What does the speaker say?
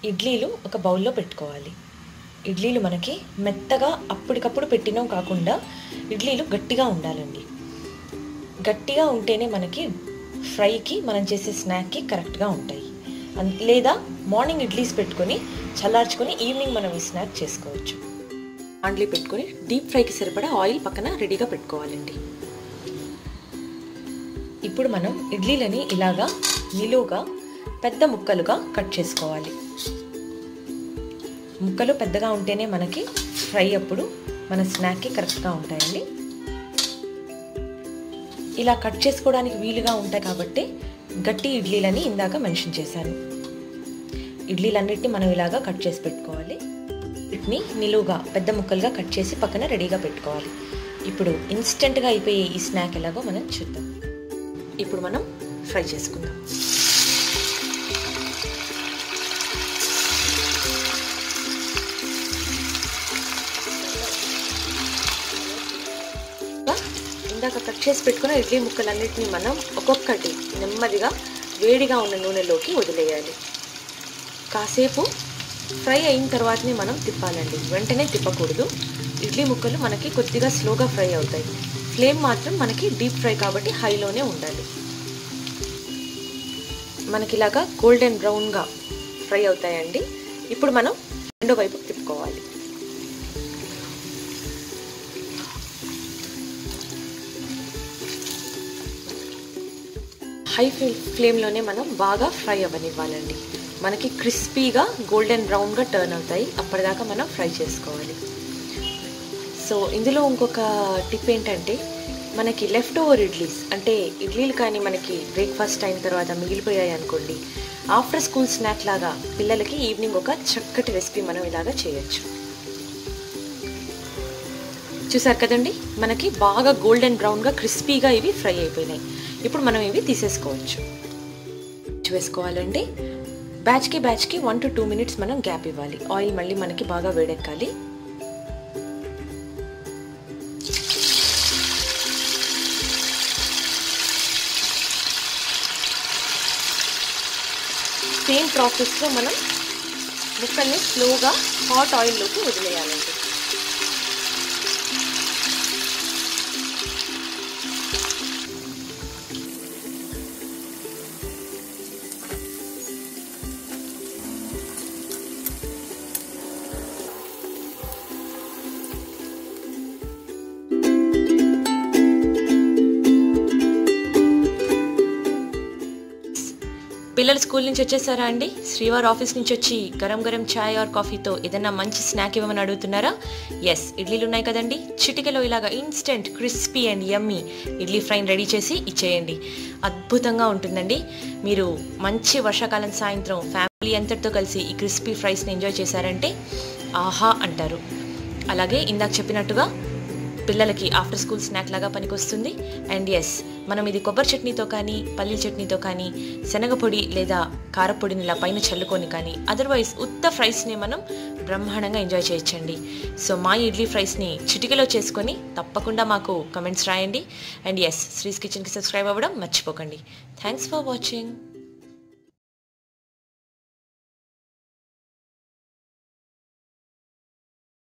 ఇడ్లీలు ఒక బౌల్లో పెట్టుకోవాలి. ఇడ్లీలు మనకి మెత్తగా అప్పటికప్పుడు పెట్టినవి కాకుండా ఇడ్లీలు గట్టిగా ఉండాలండి. గట్టిగా ఉంటేనే మనకి ఫ్రైకి మనం చేసే స్నాక్కి కరెక్ట్గా ఉంటాయి. లేదా మార్నింగ్ ఇడ్లీస్ పెట్టుకొని చల్లార్చుకొని ఈవినింగ్ మనం ఈ స్నాక్ చేసుకోవచ్చు. ఆండ్లీ పెట్టుకొని డీప్ ఫ్రైకి సరిపడా ఆయిల్ పక్కన రెడీగా పెట్టుకోవాలండి. ఇప్పుడు మనం ఇడ్లీలని ఇలాగా నిలువుగా పెద్ద ముక్కలుగా కట్ చేసుకోవాలి. ముక్కలు పెద్దగా ఉంటేనే మనకి ఫ్రై అప్పుడు మన స్నాక్కి కరెక్ట్గా ఉంటాయండి. ఇలా కట్ చేసుకోవడానికి వీలుగా ఉంటాయి కాబట్టి గట్టి ఇడ్లీలని ఇందాక మెన్షన్ చేశాను. ఇడ్లీలన్నిటిని మనం ఇలాగా కట్ చేసి పెట్టుకోవాలి. వీటిని నిలువుగా పెద్ద ముక్కలుగా కట్ చేసి పక్కన రెడీగా పెట్టుకోవాలి. ఇప్పుడు ఇన్స్టెంట్గా అయిపోయే ఈ స్నాక్ ఎలాగో మనం చూద్దాం. ఇప్పుడు మనం ఫ్రై చేసుకుందాం. ఇందాక కట్ చేసి పెట్టుకున్న ఇడ్లీ ముక్కలన్నిటిని మనం ఒక్కొక్కటి నెమ్మదిగా వేడిగా ఉన్న నూనెలోకి వదిలేయాలి. కాసేపు ఫ్రై అయిన తర్వాతనే మనం తిప్పాలండి, వెంటనే తిప్పకూడదు. ఇడ్లీ ముక్కలు మనకి కొద్దిగా స్లోగా ఫ్రై అవుతాయి. ఫ్లేమ్ మాత్రం మనకి డీప్ ఫ్రై కాబట్టి హైలోనే ఉండాలి. మనకి ఇలాగా గోల్డెన్ బ్రౌన్గా ఫ్రై అవుతాయండి. ఇప్పుడు మనం రెండో వైపు తిప్పుకోవాలి. హై ఫ్లేమ్లోనే మనం బాగా ఫ్రై అవ్వనివ్వాలండి. మనకి క్రిస్పీగా గోల్డెన్ బ్రౌన్గా టర్న్ అవుతాయి. అప్పటిదాకా మనం ఫ్రై చేసుకోవాలి. సో ఇందులో ఇంకొక టిప్ ఏంటంటే, మనకి లెఫ్ట్ ఓవర్ ఇడ్లీస్ అంటే ఇడ్లీలు కానీ మనకి బ్రేక్ఫాస్ట్ అయిన తర్వాత మిగిలిపోయాయి అనుకోండి, ఆఫ్టర్ స్కూల్ స్నాక్ లాగా పిల్లలకి ఈవినింగ్ ఒక చక్కటి రెసిపీ మనం ఇలాగా చేయొచ్చు. చూసారు కదండి, మనకి బాగా గోల్డెన్ బ్రౌన్గా క్రిస్పీగా ఇవి ఫ్రై అయిపోయినాయి. ఇప్పుడు మనం ఇవి తీసేసుకోవచ్చు. వేసుకోవాలండి. బ్యాచ్కి 1 to 2 minutes మనం గ్యాప్ ఇవ్వాలి. ఆయిల్ మళ్ళీ మనకి బాగా వేడెక్కాలి. సేమ్ ప్రాసెస్లో మనం ముక్కల్ని స్లోగా హాట్ ఆయిల్లోకి వదిలేయాలండి. పిల్లలు స్కూల్ నుంచి వచ్చేసారా అండి? శ్రీవారి ఆఫీస్ నుంచి వచ్చి గరం గరం ఛాయ్ ఆర్ కాఫీతో ఏదైనా మంచి స్నాక్ ఇవ్వమని అడుగుతున్నారా? ఎస్, ఇడ్లీలు ఉన్నాయి కదండి. చిటికలో ఇలాగా instant crispy and yummy idli ఫ్రైని రెడీ చేసి ఇచ్చేయండి. అద్భుతంగా ఉంటుందండి. మీరు మంచి వర్షాకాలం సాయంత్రం ఫ్యామిలీ అంతటితో కలిసి ఈ క్రిస్పీ ఫ్రైస్ని ఎంజాయ్ చేశారంటే ఆహా అంటారు. అలాగే ఇందాక చెప్పినట్టుగా పిల్లలకి ఆఫ్టర్ స్కూల్ స్నాక్ లాగా పనికొస్తుంది. అండ్ ఎస్, మనం ఇది కొబ్బరి చట్నీతో కానీ పల్లీల చట్నీతో కానీ శనగపొడి లేదా కారపొడిని ఇలా పైన చల్లుకొని కానీ అదర్వైజ్ ఉత్త ఫ్రైస్ని మనం బ్రహ్మాండంగా ఎంజాయ్ చేయొచ్చండి. సో మా ఇడ్లీ ఫ్రైస్ని చిటికలో చేసుకొని తప్పకుండా మాకు కమెంట్స్ రాయండి. అండ్ ఎస్, శ్రీస్ కిచెన్కి సబ్స్క్రైబ్ అవ్వడం మర్చిపోకండి. Thanks for watching.